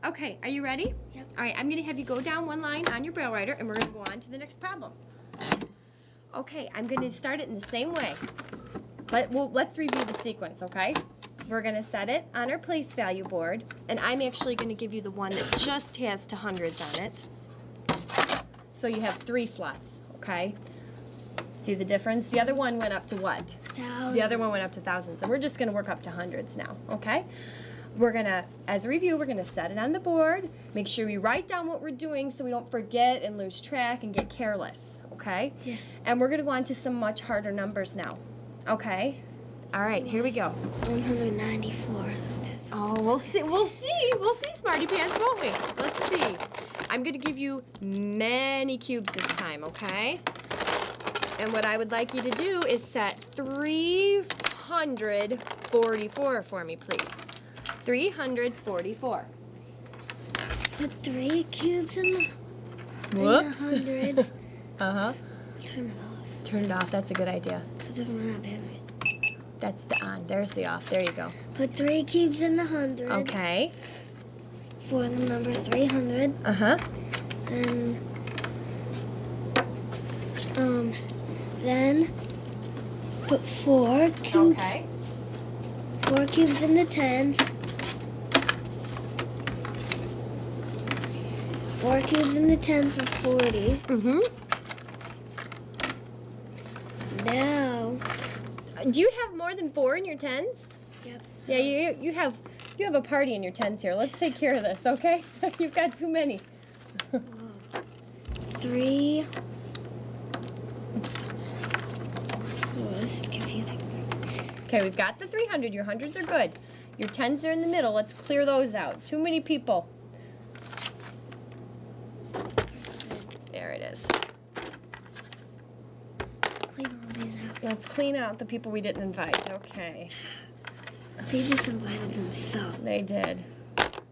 Okay, are you ready? Yep. All right, I'm going to have you go down one line on your Bwriter, and we're going to go on to the next problem. Okay, I'm going to start it in the same way. Let's review the sequence, okay? We're going to set it on our place value board, and I'm actually going to give you the one that just has to hundreds on it. So you have 3 slots, okay? See the difference? The other one went up to what? Thousands. The other one went up to thousands, and we're just going to work up to hundreds now, okay? We're going to, as a review, we're going to set it on the board. Make sure we write down what we're doing so we don't forget and lose track and get careless, okay? Yeah. And we're going to go on to some much harder numbers now, okay? All right, here we go. 194. Oh, we'll see. We'll see. We'll see, Smarty Pants, won't we? Let's see. I'm going to give you many cubes this time, okay? And what I would like you to do is set 344 for me, please. 344. Put 3 cubes in the Whoops. hundreds. Uh-huh. Turn it off. Turn it off. That's a good idea. So it doesn't run out of batteries. That's the on. There's the off. There you go. Put 3 cubes in the hundreds. Okay. For the number 300. Uh-huh. And then put 4 cubes. Okay. 4 cubes in the tens. 4 cubes in the 10 for 40. Mm-hmm. Now, Do you have more than 4 in your tens? yep. Yeah, you have a party in your tens here. Let's take care of this, okay? You've got too many. 3. Oh, this is confusing. Okay, we've got the 300. Your hundreds are good. Your tens are in the middle. Let's clear those out. Too many people. There it is. Clean all these out. Let's clean out the people we didn't invite. Okay. They just invited themselves. They did.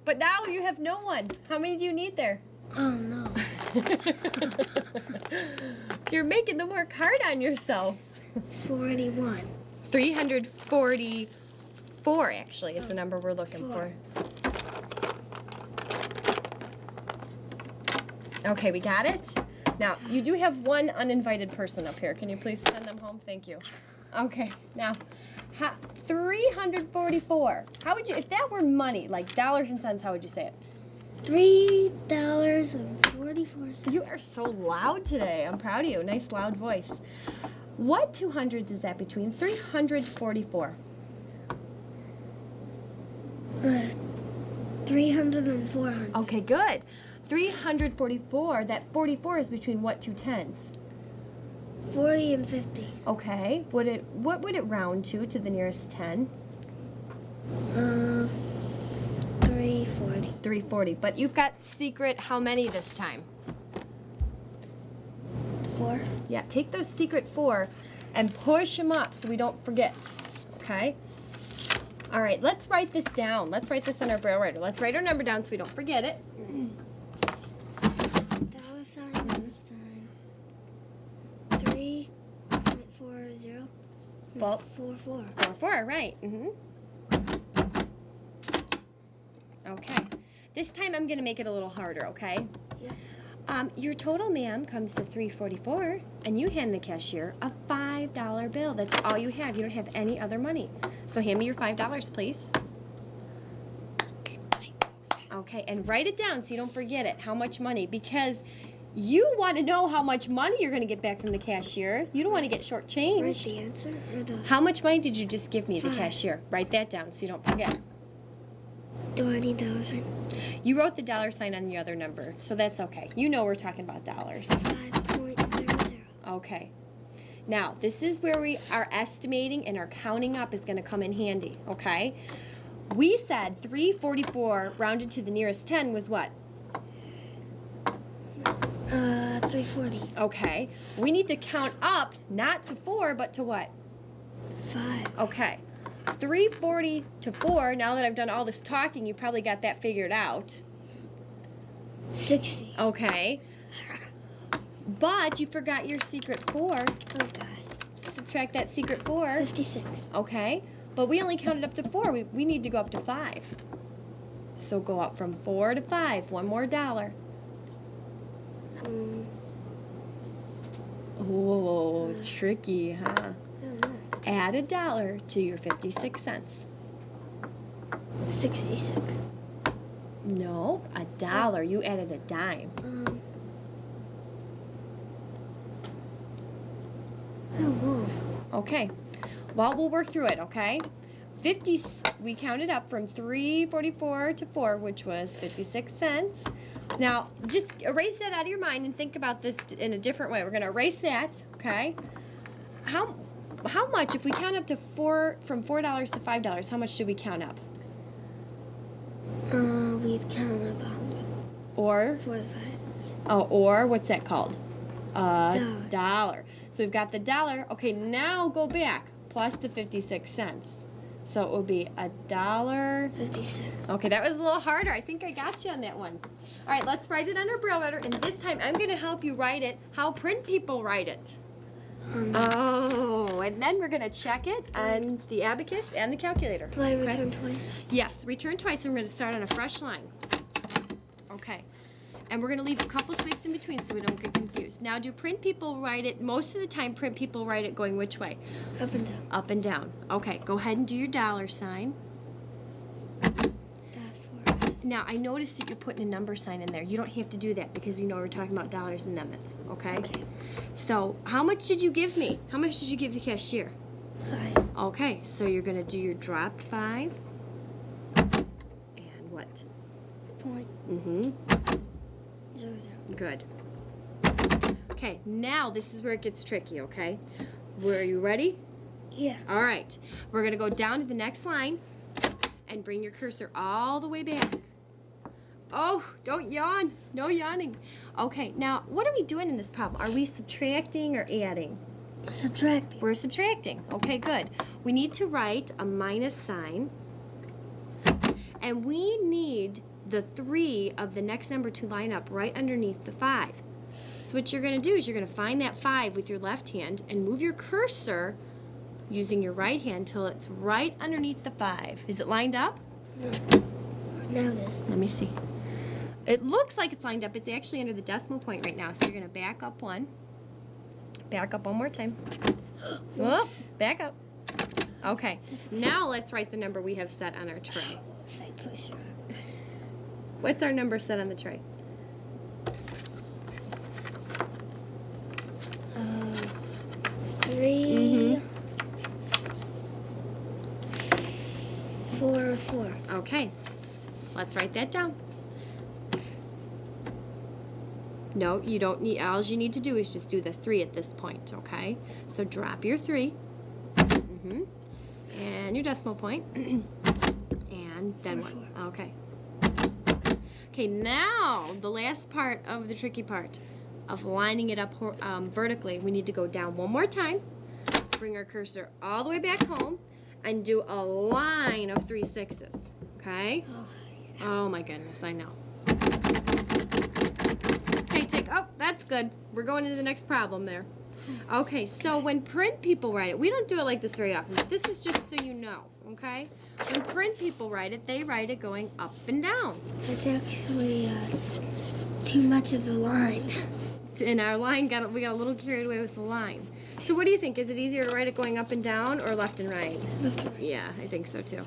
But now you have no one. How many do you need there? Oh no. You're making the work hard on yourself. 41. 344 actually is the number we're looking for. Okay, we got it. Now, you do have one uninvited person up here. Can you please send them home? Thank you. Okay, now, 344. How would you, if that were money, like dollars and cents, how would you say it? $3.44. You are so loud today. I'm proud of you. Nice loud voice. What 200s is that between? 344. 300 and 400. Okay, good. 344, that 44 is between what 2 tens? 40 and 50. Okay. What would it round to the nearest 10? 340. 340. But you've got secret how many this time? 4. Yeah, take those secret 4 and push them up so we don't forget. Okay? All right, let's write this down. Let's write this on our Bwriter. Let's write our number down so we don't forget it. Dollar sign, number sign. 3.40. Well, 44. 4, right. Okay. This time I'm going to make it a little harder, okay? Yeah. Your total, ma'am, comes to $3.44, and you hand the cashier a $5 bill. That's all you have. You don't have any other money. So hand me your $5, please. Okay, and write it down so you don't forget it. How much money? Because you want to know how much money you're going to get back from the cashier. You don't want to get Write shortchanged. the answer or the... How much money did you just give me, the 5. cashier? Write that down so you don't forget. Do I need dollar sign? You wrote the dollar sign on the other number, so that's okay. You know we're talking about dollars. 5.00. Okay. Now, this is where we are estimating and our counting up is going to come in handy, okay? We said 344 rounded to the nearest 10 was what? 340. Okay. We need to count up, not to 4, but to what? 5. Okay. 340 to 4, now that I've done all this talking, you probably got that figured out. 60. Okay. But you forgot your secret 4. Oh, God. Subtract that secret 4. 56. Okay. But we only counted up to 4. We need to go up to 5. So go up from 4 to 5. One more dollar. Oh, tricky, huh? I don't know. Add a dollar to your 56 cents. 66. No, a dollar. You added a dime. I don't know. Okay. Well, we'll work through it, okay? 50, we counted up from 3.44 to 4, which was 56 cents. Now, just erase that out of your mind and think about this in a different way. We're going to erase that, okay? How much, if we count up to from $4 to $5, how much do we count up? We'd count up 100. Or? 45. Oh, or what's that called? Dollar. Dollar. So we've got the dollar. Okay, now go back plus the 56 cents. So it will be $1.56. Okay, that was a little harder. I think I got you on that one. All right, let's write it on our Bwriter, and this time I'm going to help you write it how print people write it. Oh, and then we're going to check it on the Abacus and the calculator. Do I return twice? Yes, return twice, and we're going to start on a fresh line. Okay. And we're going to leave a couple spaces in between so we don't get confused. Now, do print people write it, most of the time print people write it going which way? Up and down. Up and down. Okay, go ahead and do your dollar sign. That's 4. Now, I noticed that you're putting a number sign in there. You don't have to do that because we know we're talking about dollars and nemeth, okay? Okay. So, how much did you give me? How much did you give the cashier? 5. Okay, so you're going to do your dropped 5. And what? Point. 0, 0. Good. Okay, now this is where it gets tricky, okay? Are you ready? Yeah. All right. We're going to go down to the next line and bring your cursor all the way back. Oh, don't yawn. No yawning. Okay, now what are we doing in this problem? Are we subtracting or adding? Subtracting. We're subtracting. Okay, good. We need to write a minus sign, and we need the 3 of the next number to line up right underneath the 5. So what you're going to do is you're going to find that 5 with your left hand and move your cursor using your right hand till it's right underneath the 5. Is it lined up? No. Now it is. Let me see. It looks like it's lined up. It's actually under the decimal point right now. So you're going to back up one. Back up one more time. Whoops. Back up. Okay. Now let's write the number we have set on our tray. What's our number set on the tray? 3, 4, 4. Okay. Let's write that down. No, you don't need, all you need to do is just do the 3 at this point, okay? So drop your 3. And your decimal point. And then 4, 1. Okay. Okay, now the last part of the tricky part of lining it up vertically, we need to go down one more time, bring our cursor all the way back home, and do a line of 3 6s, okay? Oh my goodness, I know. Okay, oh, that's good. We're going into the next problem there. Okay, so when print people write it, we don't do it like this very often, but this is just so you know, okay? When print people write it, they write it going up and down. It's actually too much of the line. And our line we got a little carried away with the line. So what do you think? Is it easier to write it going up and down or left and right? Left and right. Yeah, I think so too.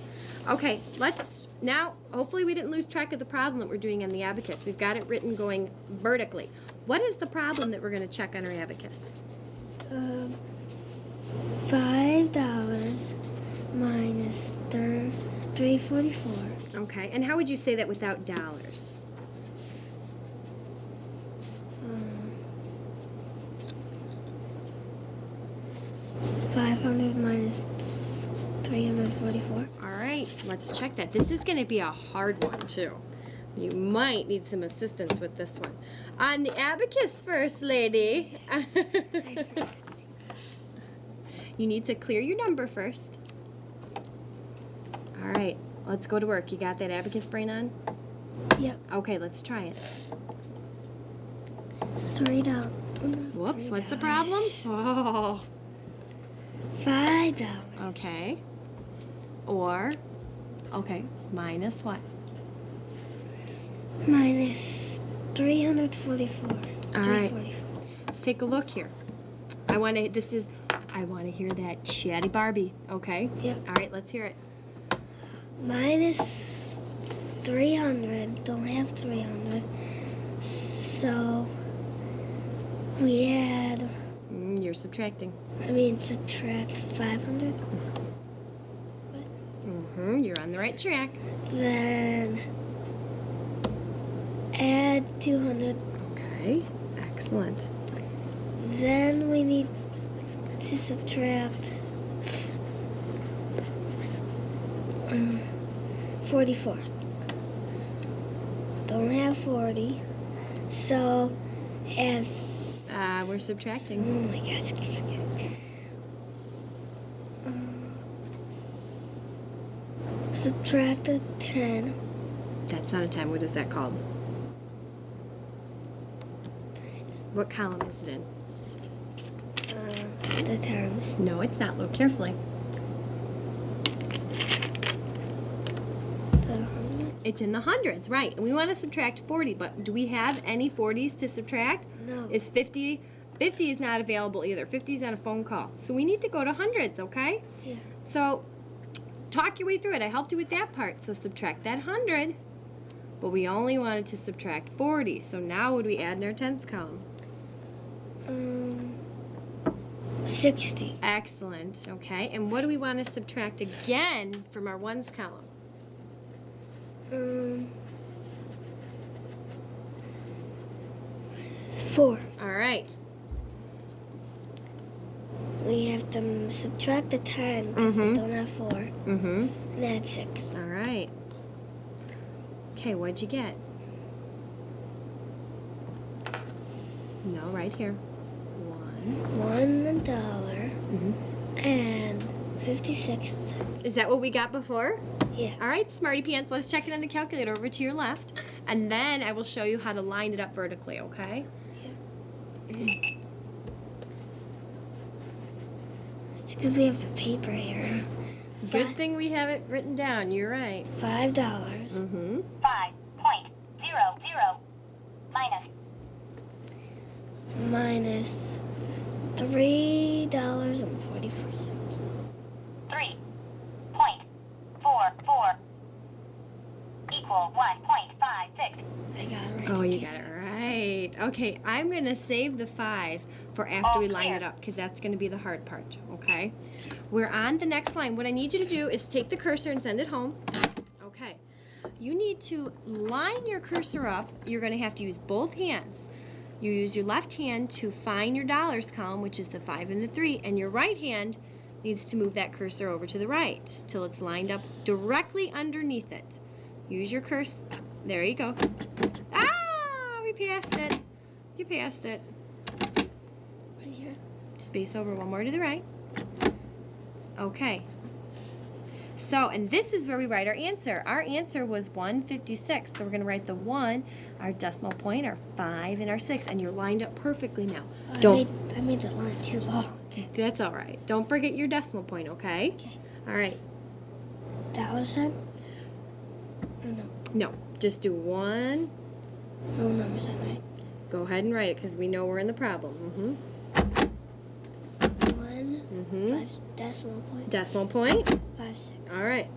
Okay, let's now, hopefully we didn't lose track of the problem that we're doing on the Abacus. We've got it written going vertically. What is the problem that we're going to check on our Abacus? $5 minus 3.44. Okay, and how would you say that without dollars? 500 minus 344. All right, let's check that. This is going to be a hard one too. You might need some assistance with this one. On the Abacus first, lady. You need to clear your number first. All right, let's go to work. You got that Abacus brain on? Yep. Okay, let's try it. $3. Whoops, what's the problem? Oh, $5. okay. Or, okay, minus what? Minus 344. All right. 344. Let's take a look here. I want to hear that chatty Barbie, okay? Yep. All right, let's hear it. Minus 300. Don't have 300. So we add, You're subtracting. subtract 500. You're on the right track. Then add 200. Okay, excellent. Then we need to subtract 44. Don't have 40. So add. We're subtracting. Oh my God. Subtract a 10. That's not a 10. What is that called? What column is it in? The tens. No, it's not. Look carefully. The hundreds. It's in the hundreds, right. And we want to subtract 40, but do we have any 40s to subtract? No. Is 50? 50 is not available either. 50 is on a phone call. So we need to go to hundreds, okay? Yeah. So talk your way through it. I helped you with that part. So subtract that 100, but we only wanted to subtract 40. So now what do we add in our tens column? 60. Excellent, okay. And what do we want to subtract again from our ones column? 4. All right. We have to subtract the 10 because we don't have 4. Mm-hmm. And add 6. All right. Okay, what'd you get? No, right here. $1. $1 and 56 cents. Is that what we got before? Yeah. All right, Smarty Pants, let's check it on the calculator over to your left. And then I will show you how to line it up vertically, okay? It's because we have the paper here. Good thing we have it written down. You're right. $5. Mm-hmm. 5.00 minus Minus $3.44. 3.44 equal 1.56. I got it right. Oh, you got it right. Okay, I'm going to save the 5 for after we line it up because that's going to be the hard part, okay? We're on the next line. What I need you to do is take the cursor and send it home. Okay. You need to line your cursor up. You're going to have to use both hands. You use your left hand to find your dollars column, which is the 5 and the 3, and your right hand needs to move that cursor over to the right till it's lined up directly underneath it. Use your cursor. There you go. Ah, we passed it. You passed it. Right here. Space over one more to the right. Okay. So, and this is where we write our answer. Our answer was 156. So we're going to write the 1, our decimal point, our 5, and our 6. And you're lined up perfectly now. I made the line too long. Okay, that's all right. Don't forget your decimal point, okay? Okay. All right. $? Or no? No, just do 1. No numbers on right. Go ahead and write it because we know we're in the problem. 1, 5 decimal point, Decimal point. 5, 6. All right.